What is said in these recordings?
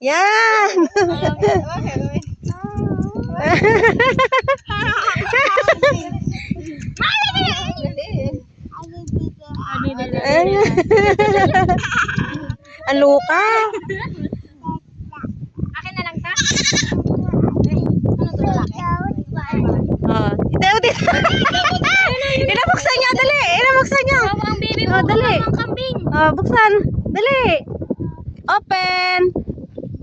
Yan! Ang luka. Akin na lang ta. Dito. Inabuksan niya, dali. Inabuksan niya. Ang baby mo, Dali. ang kambing. Buksan. Dali. Open.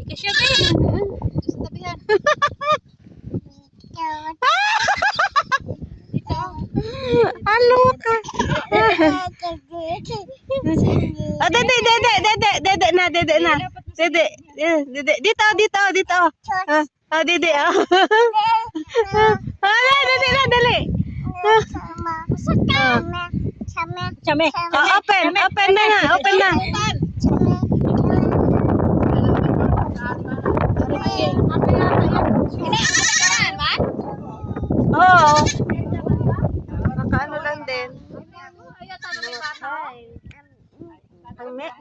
Ikasya din. Sa tabihan. Ang luka. Dede na. Dede. Dito. Dede. Dali. Chame. Open na. Oo. Makaano lang din. Ang mek.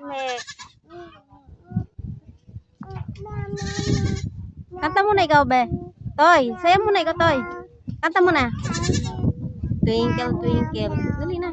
Kanta mo na ikaw, be. Toy, sayo mo na ikaw, Toy. Kanta mo na. Twinkle, twinkle. Dali na.